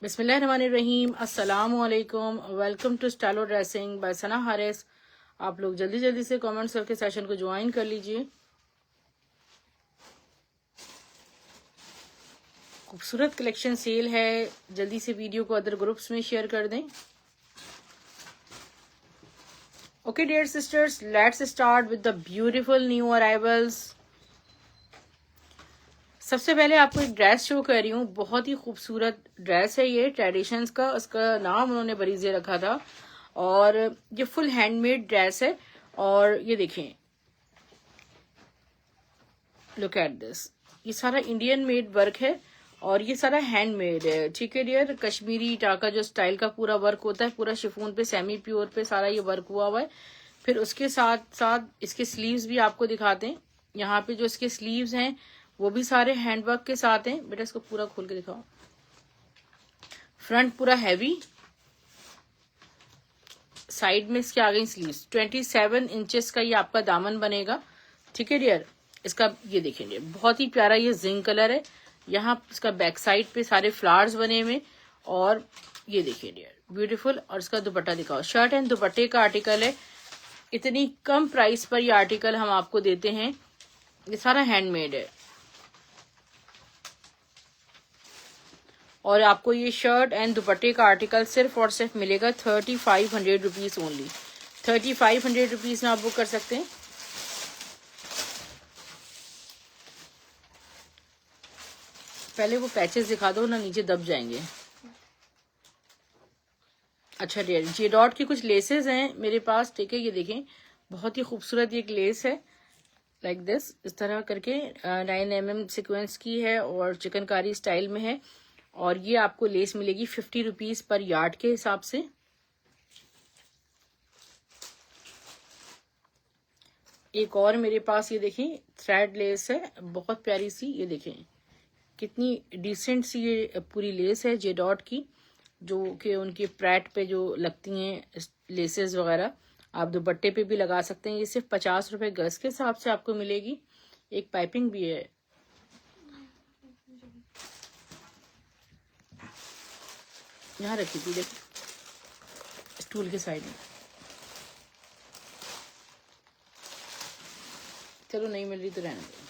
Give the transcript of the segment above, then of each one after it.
बिस्मिल्लाहिर्रहमानिर्रहीम, अस्सलामु अलैकुम। Welcome to Stylo dressing by Sana Haris. आप लोग जल्दी जल्दी से कमेंट्स करके सेशन को ज्वाइन कर लीजिए। खूबसूरत कलेक्शन सेल है, जल्दी से वीडियो को अदर ग्रुप्स में शेयर कर दें। Okay dear sisters, let's start with the beautiful new arrivals. सबसे पहले आपको एक ड्रेस शो कर रही हूँ। बहुत ही खूबसूरत ड्रेस है ये, ट्रेडिशंस का, उसका नाम उन्होंने बरीजे रखा था और ये फुल हैंडमेड ड्रेस है। और ये देखें, लुक एट दिस, ये सारा इंडियन मेड वर्क है और ये सारा हैंडमेड है। ठीक है डियर, कश्मीरी टाका जो स्टाइल का पूरा वर्क होता है, पूरा शिफॉन पे, सेमी प्योर पे सारा ये वर्क हुआ है। फिर उसके साथ साथ इसके स्लीव्स भी आपको दिखाते हैं। यहाँ पे जो इसके स्लीव्स हैं वो भी सारे हैंडवर्क के साथ हैं। बेटा इसको पूरा खोल के दिखाओ। फ्रंट पूरा हैवी, साइड में इसके आ गई स्लीव्स। 27 इंचेस का ये आपका दामन बनेगा। ठीक है डियर, इसका ये देखेंगे, बहुत ही प्यारा ये जिंक कलर है। यहाँ इसका बैक साइड पे सारे फ्लावर्स बने हुए और ये देखिए डियर, ब्यूटीफुल। और इसका दुपट्टा दिखाओ। शर्ट एंड दुपट्टे का आर्टिकल है। इतनी कम प्राइस पर ये आर्टिकल हम आपको देते हैं। ये सारा हैंडमेड है और आपको ये शर्ट एंड दुपट्टे का आर्टिकल सिर्फ और सिर्फ मिलेगा 3500 रुपीज ओनली। 3500 रुपीज में आप बुक कर सकते हैं। पहले वो पैचेस दिखा दो ना, नीचे दब जाएंगे। अच्छा डियर, जे डॉट की कुछ लेसेस हैं मेरे पास। ठीक है, ये देखें, बहुत ही खूबसूरत एक लेस है, लाइक दिस, इस तरह करके 9mm सीक्वेंस की है और चिकनकारी स्टाइल में है। और ये आपको लेस मिलेगी 50 रुपीज पर यार्ड के हिसाब से। एक और मेरे पास ये देखें, थ्रेड लेस है, बहुत प्यारी सी। ये देखें कितनी डिसेंट सी ये पूरी लेस है जे डॉट की, जो कि उनके प्रैट पे जो लगती हैं लेसेस वगैरह, आप दुपट्टे पे भी लगा सकते हैं। ये सिर्फ 50 रुपए गज के हिसाब से आपको मिलेगी। एक पाइपिंग भी है। यहाँ रखी थी, देखिए स्टूल के साइड में। चलो नहीं मिल रही तो रहने दो।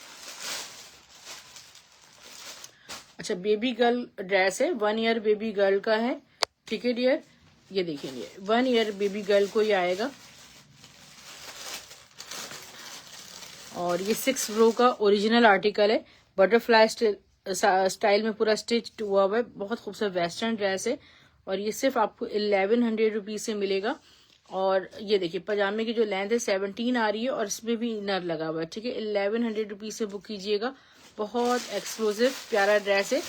अच्छा, बेबी गर्ल ड्रेस है, 1 ईयर बेबी गर्ल का है। ठीक है डियर, ये देखिए 1 ईयर बेबी गर्ल को ये आएगा और ये 6 रो का ओरिजिनल आर्टिकल है। बटरफ्लाई स्टाइल में पूरा स्टिच हुआ हुआ है। बहुत खूबसूरत वेस्टर्न ड्रेस है और ये सिर्फ आपको 1100 रुपीज से मिलेगा। और ये देखिए, पजामे की जो लेंथ है 17 आ रही है और इसमें भी इनर लगा हुआ है। ठीक है, 1100 रुपीज से बुक कीजिएगा। बहुत एक्सक्लूसिव प्यारा ड्रेस है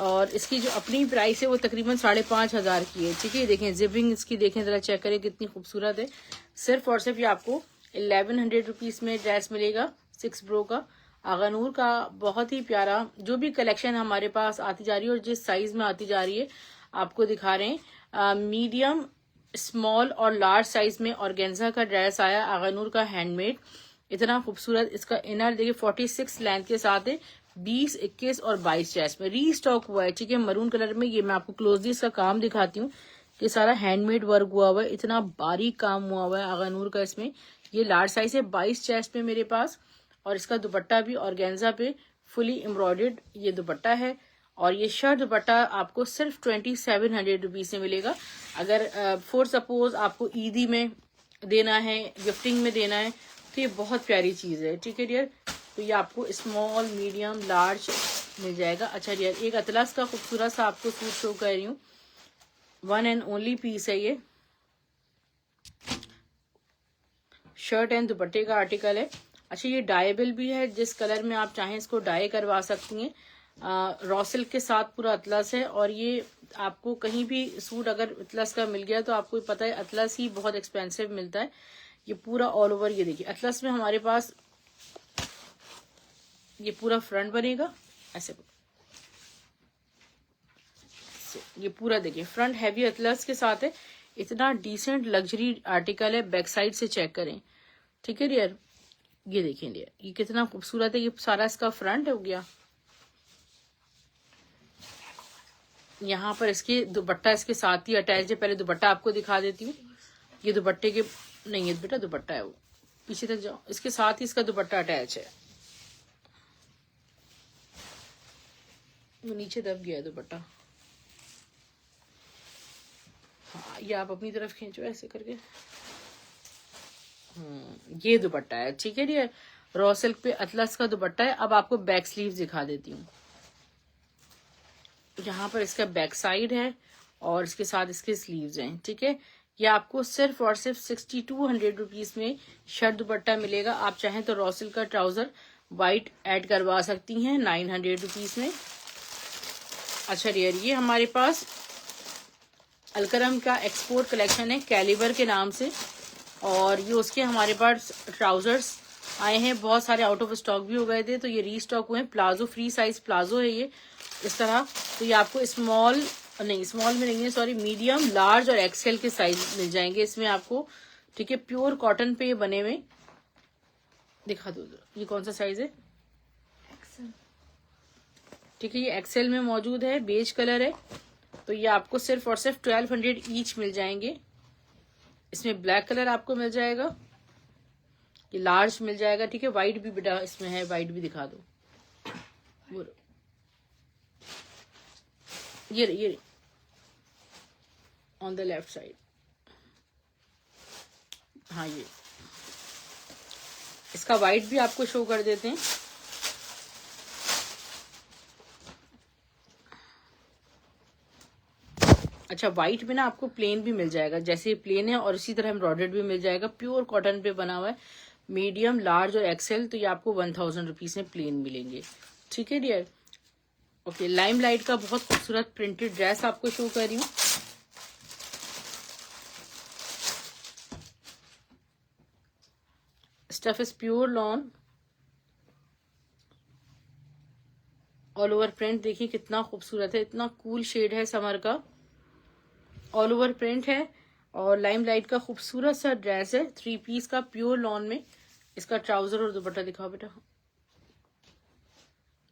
और इसकी जो अपनी प्राइस है वो तकरीबन 5,500 की है। ठीक है, देखें जिपिंग इसकी, देखें जरा, चेक करें कितनी खूबसूरत है। सिर्फ और सिर्फ ये आपको 1100 रुपीज में ड्रेस मिलेगा, 6 ब्रो का, आगानूर का। बहुत ही प्यारा जो भी कलेक्शन हमारे पास आती जा रही है और जिस साइज में आती जा रही है आपको दिखा रहे हैं। मीडियम, स्मॉल और लार्ज साइज में ऑर्गेन्जा का ड्रेस आया, आगानूर का, हैंडमेड। इतना खूबसूरत। इसका इनर देखिए 46 लेंथ के साथ है, 20, 21 और 22 चेस्ट में रीस्टॉक हुआ है। ठीक है, मरून कलर में। ये मैं आपको क्लोजली इसका काम दिखाती हूँ कि सारा हैंडमेड वर्क हुआ हुआ है, इतना बारीक काम हुआ हुआ है आगानूर का इसमें। ये लार्ज साइज है, 22 चेस्ट में मेरे पास। और इसका दुपट्टा भी ऑर्गेन्जा पे फुली एम्ब्रॉयडर्ड ये दुपट्टा है। और ये शर्ट दुपट्टा आपको सिर्फ 2700 रुपीज से मिलेगा। अगर फॉर सपोज आपको ईदी में देना है, गिफ्टिंग में देना है, तो ये बहुत प्यारी चीज है। ठीक है डियर, तो ये आपको स्मॉल, मीडियम, लार्ज मिल जाएगा। अच्छा डियर, एक अतलस का खूबसूरत सा आपको सूट शो कर रही हूँ। 1 एंड ओनली पीस है ये, शर्ट एंड दुपट्टे का आर्टिकल है। अच्छा, ये डायबल भी है, जिस कलर में आप चाहें इसको डाई करवा सकती हैं। रॉ सिल्क के साथ पूरा अतलस है और ये आपको कहीं भी सूट अगर अतलस का मिल गया तो आपको पता है अतलस ही बहुत एक्सपेंसिव मिलता है। ये पूरा ऑल ओवर, ये देखिए अतलस में हमारे पास ये पूरा फ्रंट बनेगा ऐसे। ये पूरा देखिए फ्रंट हैवी अतलस के साथ है। इतना डिसेंट लग्जरी आर्टिकल है, बैक साइड से चेक करें। ठीक है डियर, ये देखें डियर, ये कितना खूबसूरत है। ये सारा इसका फ्रंट हो गया। यहाँ पर इसके दुपट्टा इसके साथ ही अटैच है। पहले दुपट्टा आपको दिखा देती हूँ। ये दुपट्टे के नहीं है बेटा, दुपट्टा है वो, पीछे तक जाओ। इसके साथ ही इसका दुपट्टा अटैच है। वो नीचे दब गया है दुपट्टा। हाँ, ये आप अपनी तरफ खींचो ऐसे करके। ये दुपट्टा है, ठीक है डियर। रॉ सिल्क पे अतलस का दुपट्टा है। अब आपको बैक स्लीव दिखा देती हूँ। यहाँ पर इसका बैक साइड है और इसके साथ इसके स्लीव्स हैं, ठीक है। ये आपको सिर्फ और सिर्फ 6200 रुपीज में शर्ट दुपट्टा मिलेगा। आप चाहें तो रॉ सिल्क का ट्राउजर व्हाइट ऐड करवा सकती हैं 900 रुपीज में। अच्छा डियर, ये हमारे पास अलकरम का एक्सपोर्ट कलेक्शन है कैलिबर के नाम से, और ये उसके हमारे पास ट्राउजर्स आए हैं। बहुत सारे आउट ऑफ स्टॉक भी हो गए थे, तो ये रीस्टॉक हुए हैं। प्लाजो, फ्री साइज प्लाजो है ये इस तरह। तो ये आपको स्मॉल में नहीं है, सॉरी, मीडियम, लार्ज और एक्सेल के साइज मिल जाएंगे इसमें आपको, ठीक है। प्योर कॉटन पे ये बने हुए। दिखा दो, ये कौन सा साइज है? एक्सेल, ठीक है। ये एक्सेल में मौजूद है, बेज कलर है। तो ये आपको सिर्फ और सिर्फ 1200 ईच मिल जाएंगे। इसमें ब्लैक कलर आपको मिल जाएगा, ये लार्ज मिल जाएगा, ठीक है। व्हाइट भी बेटा इसमें है, व्हाइट भी दिखा दो। ये ऑन द लेफ्ट साइड, हाँ ये इसका व्हाइट भी आपको शो कर देते हैं। अच्छा, व्हाइट में ना आपको प्लेन भी मिल जाएगा, जैसे ये प्लेन है, और इसी तरह एम्ब्रॉयडर्ड भी मिल जाएगा। प्योर कॉटन पे बना हुआ है, मीडियम, लार्ज और एक्सेल। तो ये आपको 1000 रुपीज में प्लेन मिलेंगे, ठीक है डियर। ओके, लाइम लाइट का बहुत खूबसूरत प्रिंटेड ड्रेस आपको शो कर रही हूँ। Stuff is pure lawn, all over print देखिए कितना खूबसूरत है, इतना कूल शेड है समर का। ऑल ओवर प्रिंट है और लाइम लाइट का खूबसूरत सा ड्रेस है, 3 पीस का प्योर लॉन में। इसका ट्राउजर और दुपट्टा दिखाओ बेटा।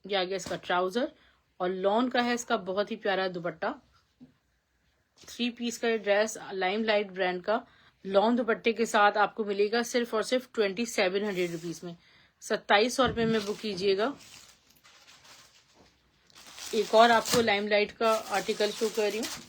ये आ गया इसका ट्राउजर, और लॉन का है इसका बहुत ही प्यारा दुपट्टा। 3 पीस का ड्रेस लाइम लाइट ब्रांड का लॉन दुपट्टे के साथ आपको मिलेगा सिर्फ और सिर्फ 2700 रुपीज में। 2700 रुपये में बुक कीजिएगा। एक और आपको लाइम लाइट का आर्टिकल शो कर रही हूँ।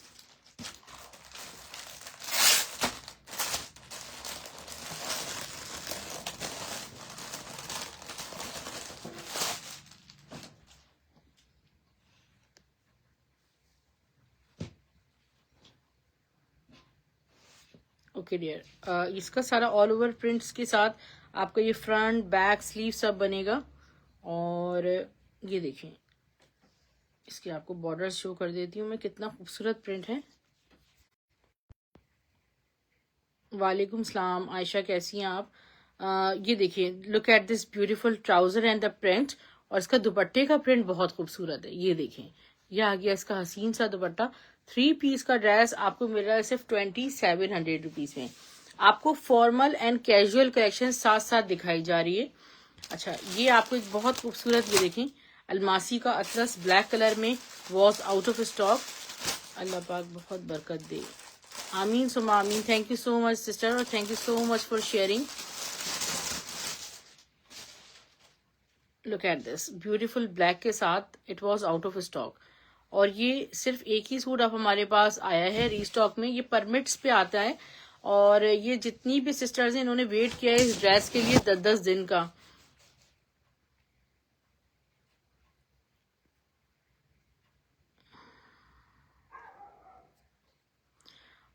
ओके डियर, इसका सारा ऑल ओवर प्रिंट्स के साथ आपका ये फ्रंट, बैक, स्लीव सब बनेगा। और ये देखिए, इसके आपको बॉर्डर्स शो कर देती हूँ मैं, कितना खूबसूरत प्रिंट है। वालेकुम सलाम आयशा, कैसी हैं आप? ये देखिए, look at this beautiful trouser and the print, और इसका दुपट्टे का प्रिंट बहुत खूबसूरत है। ये देखें, ये आ गया इसका हसीन सा दुपट्टा। 3 पीस का ड्रेस आपको मिल रहा है सिर्फ 2700 रुपीज में। आपको फॉर्मल एंड कैजुअल कलेक्शन साथ साथ दिखाई जा रही है। अच्छा, ये आपको एक बहुत खूबसूरत, ये देखें, अलमासी का अतलस ब्लैक कलर में, वॉज आउट ऑफ स्टॉक। अल्लाह पाक बहुत बरकत दे, आमीन सुमा आमीन। Thank you so much sister, और thank you so much for sharing. Look at this beautiful black के साथ, it was out of stock. और ये सिर्फ एक ही सूट अब हमारे पास आया है रीस्टॉक में। ये परमिट्स पे आता है, और ये जितनी भी सिस्टर्स हैं इन्होंने वेट किया है इस ड्रेस के लिए 10-10 दिन का।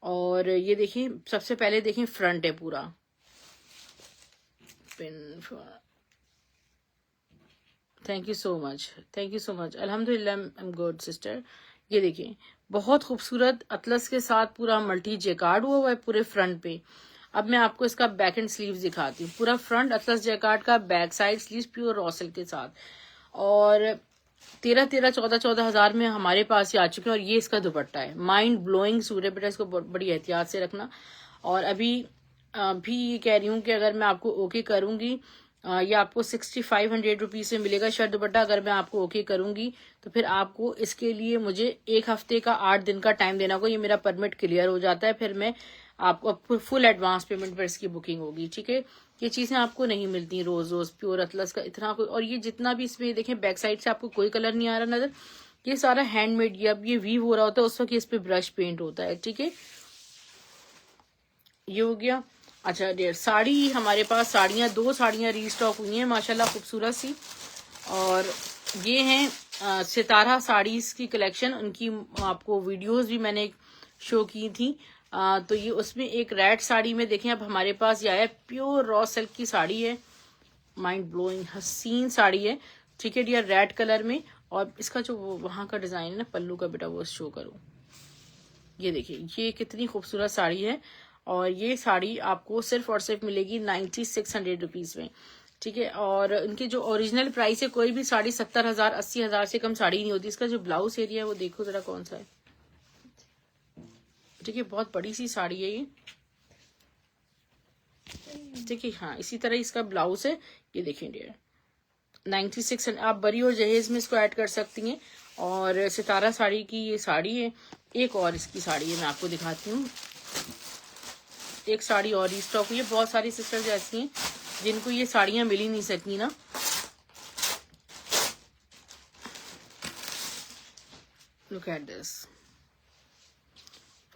और ये देखिए, सबसे पहले देखिए फ्रंट है पूरा pin. Thank you so much, thank you so much. अल्हम्दुलिल्लाह आई एम गुड सिस्टर। ये देखिए, बहुत खूबसूरत अतलस के साथ पूरा मल्टी जेकार्ड हुआ है पूरे फ्रंट पे। अब मैं आपको इसका बैक एंड स्लीव्स दिखाती हूँ। पूरा फ्रंट अतलस जेकार्ड का, back side sleeves pure raw silk के साथ, और 13-14 हजार में हमारे पास ही आ चुके हैं। और ये इसका दुपट्टा है, माइंड ब्लोइंग सूट है बेटा, इसको बड़ी एहतियात से रखना। और अभी ये कह रही हूँ कि अगर मैं आपको ओके करूंगी ये आपको 6500 रुपीज में मिलेगा शर्ट दुपट्टा। अगर मैं आपको ओके करूंगी तो फिर आपको इसके लिए मुझे 1 हफ्ते का 8 दिन का टाइम देना होगा। ये मेरा परमिट क्लियर हो जाता है, फिर मैं आपको फुल एडवांस पेमेंट पर इसकी बुकिंग होगी। ठीक है, ये चीजें आपको नहीं मिलती रोज रोज प्योर अतलस का इतना कोई। और ये जितना भी इसमें देखें बैक साइड से आपको कोई कलर नहीं आ रहा नजर, ये सारा हैंडमेड। ये अब ये वीव हो रहा होता है उस वक्त इस पे ब्रश पेंट होता है। ठीक है, ये हो गया। अच्छा डियर, साड़ी हमारे पास साड़ियाँ 2 साड़ियाँ रीस्टॉक हुई हैं माशाल्लाह खूबसूरत सी। और ये हैं सितारा साड़ीज की कलेक्शन। उनकी आपको वीडियोस भी मैंने शो की थी। तो ये उसमें एक रेड साड़ी में देखें अब हमारे पास ये आया प्योर रॉ सिल्क की साड़ी है। माइंड ब्लोइंग हसीन साड़ी है। ठीक है डियर, रेड कलर में। और इसका जो वहां का डिजाइन है ना पल्लू का, बेटा वो शो करो। ये देखिए ये कितनी खूबसूरत साड़ी है। और ये साड़ी आपको सिर्फ और सिर्फ मिलेगी 9600 रुपीज में। ठीक है, और इनकी जो ओरिजिनल प्राइस है कोई भी साड़ी 70,000 80,000 से कम साड़ी नहीं होती। इसका जो ब्लाउज एरिया है वो देखो जरा कौन सा है। ठीक है, बहुत बड़ी सी साड़ी है ये। ठीक है, हाँ इसी तरह इसका ब्लाउज है। ये देखिए डियर 9600, आप बरी और जहेज में इसको ऐड कर सकती हैं। और सितारा साड़ी की ये साड़ी है। एक और इसकी साड़ी है, मैं आपको दिखाती हूँ। एक साड़ी और स्टॉक हुई है। बहुत सारी सिस्टर्स ऐसी हैं जिनको ये साड़ियां मिल ही नहीं सकी ना। Look at this,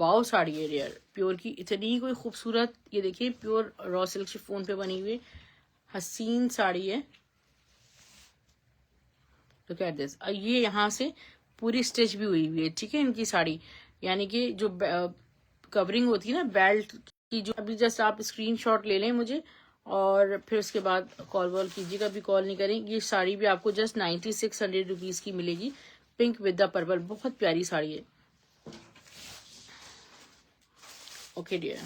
wow sari है डियर, प्योर की इतनी कोई खूबसूरत। ये देखिए प्योर रॉ सिल्क शिफॉन पे बनी हुई हसीन साड़ी है। लुक एट दिस, ये यहाँ से पूरी स्टिच भी हुई हुई है। ठीक है, इनकी साड़ी यानी कि जो कवरिंग होती है ना बेल्ट की, जो अभी जस्ट आप स्क्रीनशॉट ले लें मुझे और फिर उसके बाद कॉल वॉल कीजिएगा। अभी कॉल नहीं करें। ये साड़ी भी आपको जस्ट 9600 रुपीज की मिलेगी, पिंक विद द पर्पल। बहुत प्यारी साड़ी है। ओके डियर,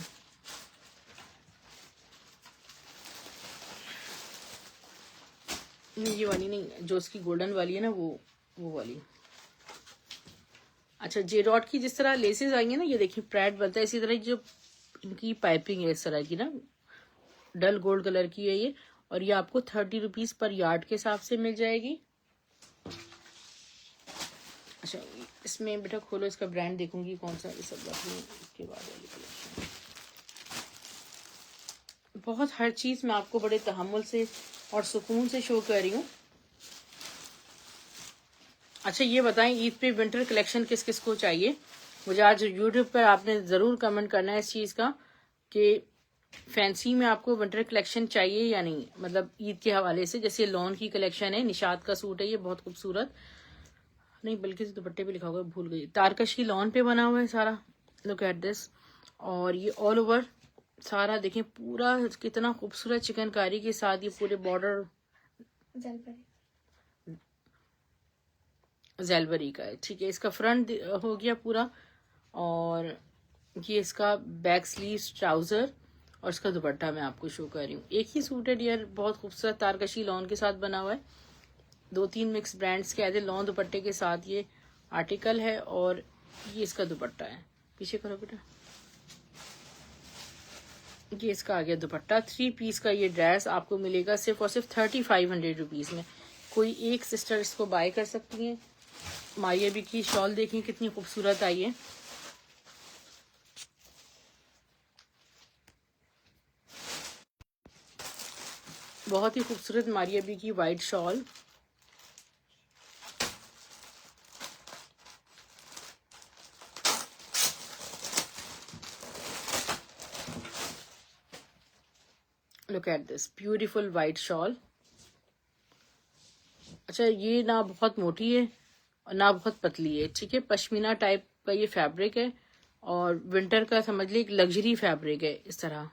नहीं ये वाली नहीं, जो उसकी गोल्डन वाली है ना वो वाली। अच्छा, जे डॉट की जिस तरह लेसेस आई है ना, ये देखिए प्रेड बनता है इसी तरह। जो इनकी पाइपिंग है इस तरह की ना, डल गोल्ड कलर की है ये। और ये आपको 30 रुपीज पर यार्ड के हिसाब से मिल जाएगी। अच्छा, इसमें बेटा खोलो, इसका ब्रांड देखूंगी कौन सा। इस सब इसके बाद वाली कलेक्शन बहुत हर चीज मैं आपको बड़े तहम्मुल से और सुकून से शो कर रही हूँ। अच्छा ये बताएं, ईद पे विंटर कलेक्शन किस किस को चाहिए। मुझे आज यूट्यूब पर आपने जरूर कमेंट करना है इस चीज का कि फैंसी में आपको विंटर कलेक्शन चाहिए या नहीं, मतलब ईद के हवाले से। जैसे लॉन की कलेक्शन है, निशात का सूट है ये बहुत खूबसूरत, नहीं बल्कि दुपट्टे पे लिखा हुआ है, भूल गई। तारकशी लॉन पे बना हुआ है सारा। Look at this. और ये ऑल ओवर सारा देखें पूरा कितना खूबसूरत चिकनकारी के साथ ये पूरे बॉर्डर जेलबरी का है। ठीक है, इसका फ्रंट हो गया पूरा। और ये इसका बैक स्लीव ट्राउजर और इसका दुपट्टा मैं आपको शो कर रही हूँ। एक ही सूट है डियर, बहुत खूबसूरत तारकशी लॉन के साथ बना हुआ है। 2-3 मिक्स ब्रांड्स के आते लॉन दुपट्टे के साथ ये आर्टिकल है। और ये इसका दुपट्टा है, पीछे करो बेटा। ये इसका आ गया दुपट्टा। 3 पीस का ये ड्रेस आपको मिलेगा सिर्फ और सिर्फ 3500 रुपीज में। कोई एक सिस्टर इसको बाय कर सकती है। मारिया भी की शॉल देखें कितनी खूबसूरत आई है। बहुत ही खूबसूरत मारिया बी की white shawl. Look at this beautiful white shawl. अच्छा, ये ना बहुत मोटी है और ना बहुत पतली है। ठीक है, पश्मीना टाइप का ये फैब्रिक है और विंटर का समझ ली एक लग्जरी फैब्रिक है इस तरह,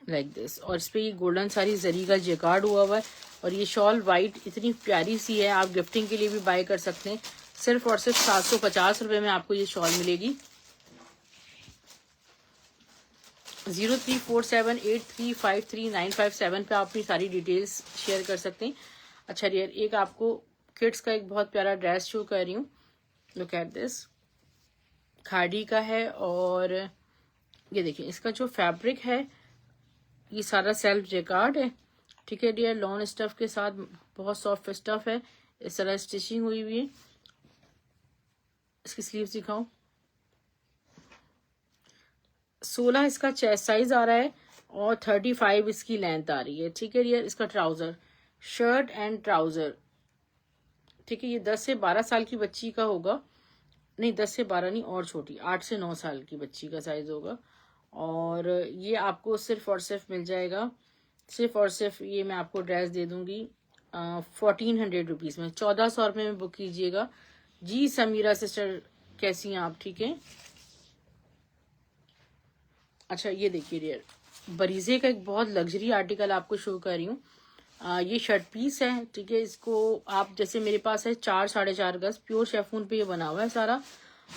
लाइक दिस। और इस पे ये गोल्डन सारी जरी का जेकार्ड हुआ हुआ है। और ये शॉल वाइट इतनी प्यारी सी है, आप गिफ्टिंग के लिए भी बाय कर सकते हैं। सिर्फ और सिर्फ 750 रुपए में आपको ये शॉल मिलेगी। 0347835395 पे आप अपनी सारी डिटेल्स शेयर कर सकते हैं। अच्छा डियर, एक आपको किड्स का एक बहुत प्यारा ड्रेस शो कर रही हूँ। लुक एट दिस, खादी का है। और ये देखिए इसका जो फैब्रिक है ये सारा सेल्फ जेकार्ड है, ठीक है डियर, लॉन स्टफ के साथ, बहुत सॉफ्ट स्टफ है, इस तरह स्टिचिंग हुई हुई है। इसकी स्लीव्स दिखाओ। 16 इसका चेस्ट साइज आ रहा है और 35 इसकी लेंथ आ रही है, ठीक है डियर। इसका ट्राउजर, शर्ट एंड ट्राउजर, ठीक है। ये 10 से 12 साल की बच्ची का होगा, नहीं 10 से 12 नहीं, और छोटी 8 से 9 साल की बच्ची का साइज होगा। और ये आपको सिर्फ और सिर्फ मिल जाएगा, सिर्फ और सिर्फ ये मैं आपको ड्रेस दे दूंगी 1400 रुपीज में, 1400 रुपये में बुक कीजिएगा। जी समीरा सिस्टर, कैसी हैं आप, ठीक है। अच्छा ये देखिए डियर, बरीजे का एक बहुत लग्जरी आर्टिकल आपको शो कर रही हूँ। ये शर्ट पीस है, ठीक है। इसको आप, जैसे मेरे पास है 4 साढ़े 4 गज प्योर शेफून पे ये बना हुआ है सारा,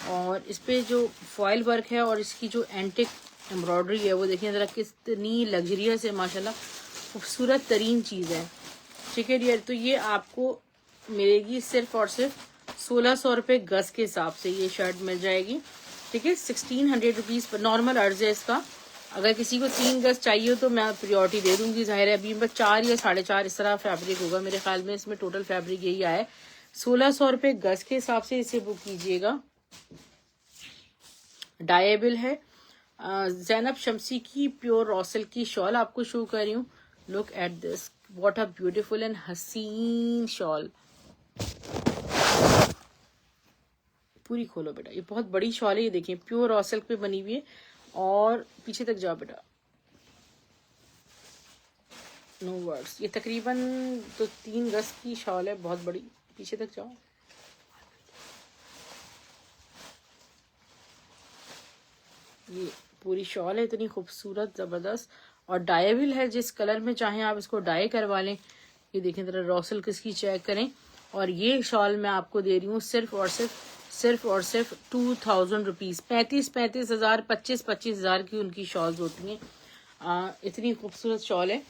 और इस पे जो फॉयल वर्क है और इसकी जो एंटिक एम्ब्रॉयडरी है वो देखिए जरा कितनी लग्जरियस है, माशाल्लाह खूबसूरत तरीन चीज़ है, ठीक है डियर। तो ये आपको मिलेगी सिर्फ और सिर्फ 1600 रुपये गज के हिसाब से ये शर्ट मिल जाएगी, ठीक है। 1600 रुपीज़ पर नॉर्मल अर्ज है इसका। अगर किसी को 3 गज चाहिए तो मैं प्रियोरिटी दे दूंगी, जाहिर है। अभी बस 4 या साढ़े 4 इस तरह फैब्रिक होगा मेरे ख्याल में, इसमें टोटल फैब्रिक यही आया है। 1600 रुपये गज के हिसाब से इसे बुक कीजिएगा। डायेबल है। जैनब शमसी की प्योर रॉ सिल्क की शॉल आपको शो कर रही हूँ। Look at this, what a beautiful and हसीन शॉल। पूरी खोलो बेटा, ये बहुत बड़ी शॉल है, ये देखिए प्योर रॉ सिल्क पे बनी हुई है। और पीछे तक जाओ बेटा, नो वर्ड्स। ये तकरीबन तो 3 गज की शॉल है, बहुत बड़ी। पीछे तक जाओ, ये पूरी शॉल है, इतनी खूबसूरत जबरदस्त। और डायेबल है, जिस कलर में चाहें आप इसको डाई करवा लें। ये देखें जरा रॉ सिल्क इसकी चेक करें। और ये शॉल मैं आपको दे रही हूँ सिर्फ और सिर्फ 2000 रुपीज। 35 हजार, 25 हजार की उनकी शॉल्स होती हैं। इतनी खूबसूरत शॉल है।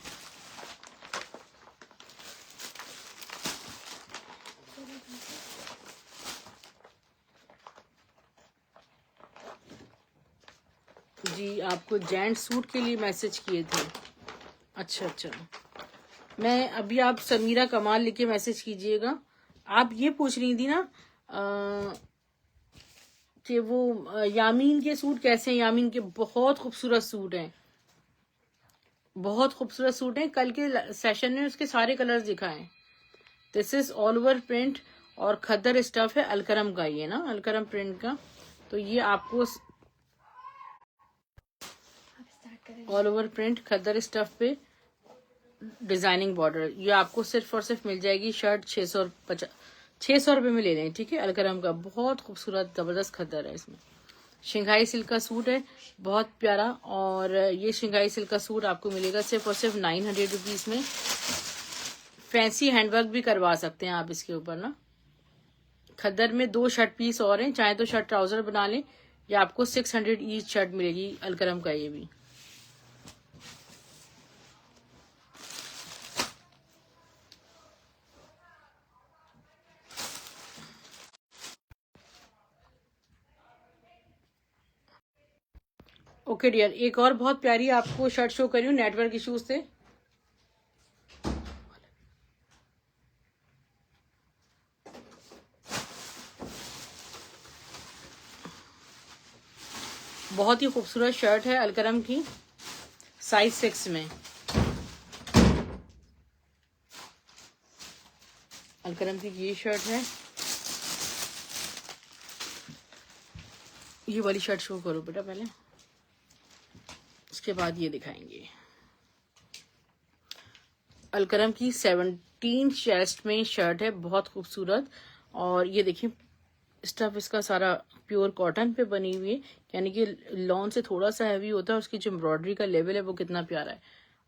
जी आपको जेंट सूट के लिए मैसेज किए थे, अच्छा। मैं अभी, आप समीरा कमाल लिख के मैसेज कीजिएगा। आप ये पूछ रही थी ना कि वो यामीन के सूट कैसे हैं। यामीन के बहुत खूबसूरत सूट हैं, बहुत खूबसूरत सूट हैं। कल के सेशन में उसके सारे कलर्स दिखाए। This is all over print और खद्दर स्टफ है, अलकरम का, ये ना अलकरम प्रिंट का। तो ये आपको ऑल ओवर प्रिंट खद्दर स्टफ पे डिजाइनिंग बॉर्डर, ये आपको सिर्फ और सिर्फ मिल जाएगी। शर्ट 600 रुपये में ले लें, ठीक है। अलकरम का बहुत खूबसूरत जबरदस्त खद्दर है। इसमें शंघाई सिल्क का सूट है, बहुत प्यारा। और ये शंघाई सिल्क का सूट आपको मिलेगा सिर्फ और सिर्फ 900 रुपीज में। फैंसी हैंडवर्क भी करवा सकते हैं आप इसके ऊपर ना। खद्दर में 2 शर्ट पीस और हैं, चाहे तो शर्ट ट्राउजर बना लें, या आपको 600 ईच शर्ट मिलेगी अलकरम का। ये भी ओके डियर। एक और बहुत प्यारी आपको शर्ट शो करी हूँ नेटवर्क इश्यूज से। बहुत ही खूबसूरत शर्ट है अलकरम की, साइज 6 में। अलकरम की ये शर्ट है। ये वाली शर्ट शो करो बेटा पहले, उसके बाद ये दिखाएंगे। अलकरम की 17 चेस्ट में शर्ट है, बहुत खूबसूरत। और ये देखिए स्टफ इसका सारा प्योर कॉटन पे बनी हुई है, यानी कि लॉन से थोड़ा सा हैवी होता है। उसकी जो एम्ब्रॉयडरी का लेवल है वो कितना प्यारा है।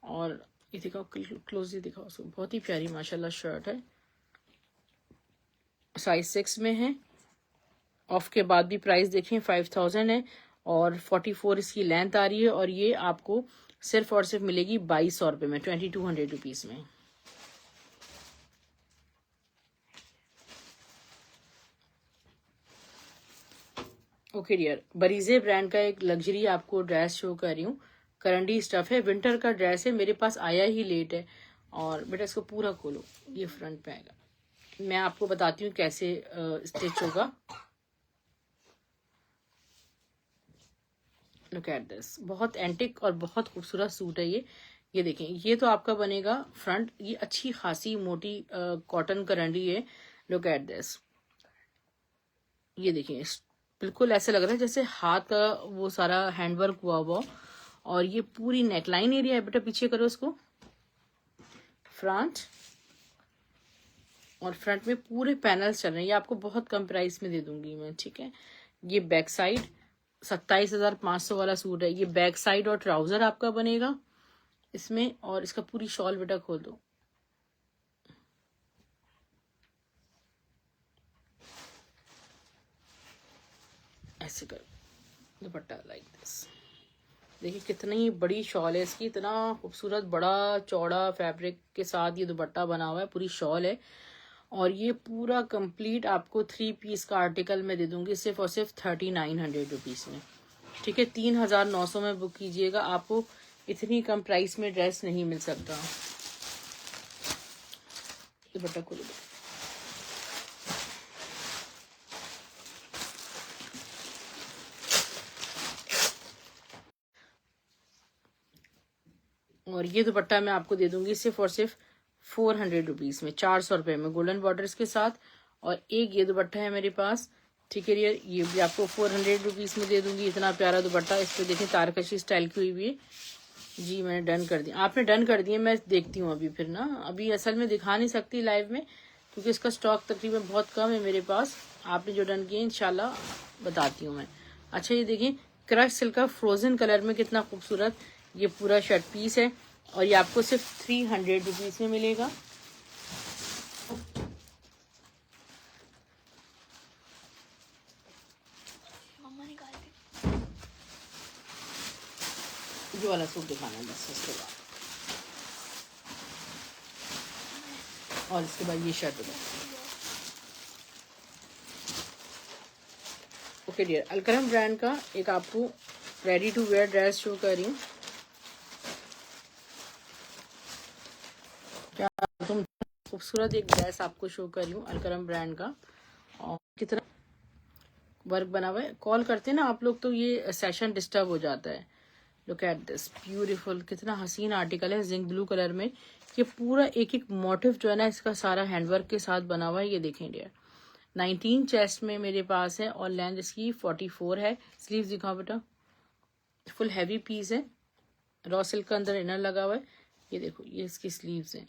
और ये दिखाओ, क्लोजली दिखाओ उसको, बहुत ही प्यारी माशाल्लाह शर्ट है। साइज 6 में है। ऑफ के बाद भी प्राइस देखें 5000 है और 44 इसकी लेंथ आ रही है। और ये आपको सिर्फ और सिर्फ मिलेगी 2200 रुपये में, 2200 रुपीज में। ओके डियर, बरीजे ब्रांड का एक लग्जरी आपको ड्रेस शो कर रही हूँ। करंडी स्टफ है, विंटर का ड्रेस है, मेरे पास आया ही लेट है। और बेटा इसको पूरा खोलो, ये फ्रंट पे आएगा। मैं आपको बताती हूँ कैसे स्टिच होगा। लुक एट दिस, बहुत एंटिक और बहुत खूबसूरत सूट है ये देखें, ये तो आपका बनेगा फ्रंट। ये अच्छी खासी मोटी कॉटन करंडी है। लुक एट दिस, ये देखिए बिल्कुल ऐसे लग रहा है जैसे हाथ का वो सारा हैंडवर्क हुआ हुआ। और ये पूरी नेकलाइन एरिया है बेटा, पीछे करो इसको, फ्रंट और फ्रंट में पूरे पैनल्स चल रहे हैं। ये आपको बहुत कम प्राइस में दे दूंगी मैं, ठीक है। ये बैक साइड 27,500 वाला सूट है। ये बैक साइड और ट्राउजर आपका बनेगा इसमें। और इसका पूरी शॉल बेटा खोल दो, ऐसे कर दुपट्टा लाइक दिस। देखिए कितनी बड़ी शॉल है इसकी, इतना खूबसूरत बड़ा चौड़ा फैब्रिक के साथ ये दुपट्टा बना हुआ है, पूरी शॉल है। और ये पूरा कंप्लीट आपको 3 पीस का आर्टिकल मैं दे दूंगी सिर्फ और सिर्फ 3900 रुपीज में, ठीक है। 3900 में बुक कीजिएगा, आपको इतनी कम प्राइस में ड्रेस नहीं मिल सकता। दुपट्टा खोलो, और ये दुपट्टा मैं आपको दे दूंगी सिर्फ और सिर्फ 400 रुपीज में, 400 रुपए में, गोल्डन बॉर्डर्स के साथ। और एक ये दुपट्टा है मेरे पास, ठीक है, ये भी आपको 400 रुपीज में दे दूंगी। इतना प्यारा दुपट्टा, इस पे देखिए तारकशी स्टाइल की हुई भी है जी। मैंने डन कर दिया, आपने डन कर दिया, मैं देखती हूँ अभी फिर ना, अभी असल में दिखा नहीं सकती लाइव में क्योंकि इसका स्टॉक तकरीबन बहुत कम है मेरे पास। आपने जो डन किया इंशाल्लाह बताती हूँ मैं। अच्छा ये देखिए क्रश सिल्क का फ्रोजन कलर में कितना खूबसूरत ये पूरा शर्ट पीस है। और ये आपको सिर्फ 300 रुपीज में मिलेगा। जो वाला सूट दिखाना है बस, इसके बाद और इसके बाद ये शर्ट होगा। ओके डियर, अलकरम ब्रांड का एक आपको ready to wear dress show कर रही हूँ। क्या तुम खूबसूरत एक ड्रेस आपको शो कर रही हूँ अलकरम ब्रांड का, और कितना वर्क बना हुआ है। कॉल करते हैं ना आप लोग तो ये सेशन डिस्टर्ब हो जाता है। लुक एट दिस ब्यूटीफुल, कितना हसीन आर्टिकल है जिंक ब्लू कलर में। ये पूरा एक एक मोटिव जो है ना इसका सारा हैंडवर्क के साथ बना हुआ है। ये देखें डियर, 19 चेस्ट में मेरे पास है और लेंथ इसकी 44 है। स्लीव्स दिखाओ बेटा, फुल हैवी पीस है, रॉ सिल्क का अंदर इनर लगा हुआ है। ये देखो ये इसकी स्लीव्स हैं।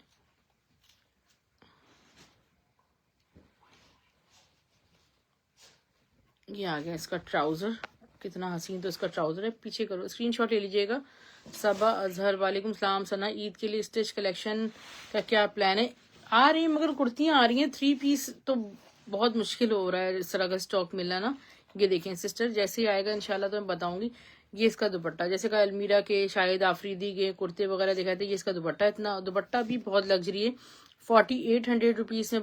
ये आ गया इसका ट्राउजर, कितना हसीन तो इसका ट्राउजर है। पीछे करो, स्क्रीनशॉट ले लीजिएगा। सबा अजहर वालेकुम सलाम सना, ईद के लिए स्टिच कलेक्शन का क्या प्लान है? आ रही है मगर कुर्तियां आ रही हैं, 3 पीस तो बहुत मुश्किल हो रहा है इस तरह का स्टॉक मिलना ना। ये देखें सिस्टर, जैसे ही आएगा इंशाल्लाह तो मैं बताऊंगी। ये इसका दुपट्टा, जैसे का अलमीरा के शायद आफरीदी के कुर्ते वगैरह दिखाते, ये इसका दुपट्टा, इतना दुपट्टा भी बहुत लग्जरी है। 4800 रुपीज में